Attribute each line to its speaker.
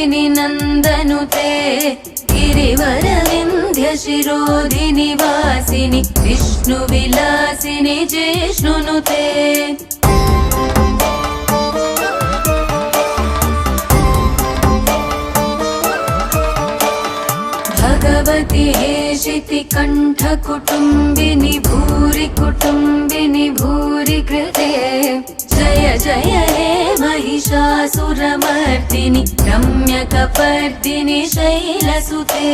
Speaker 1: नन्दिनि नन्दनुते गिरिवरविन्ध्यशिरोधिनि वासिनि विष्णुविलासिनि जिष्णुनुते भगवति हेशितिकण्ठकुटुम्बिनि भूरि कुटुम्बिनि भूरि कृते जय जय हे महिषासुरमर्दिनि रम्यकपर्दिनि शैलसुते।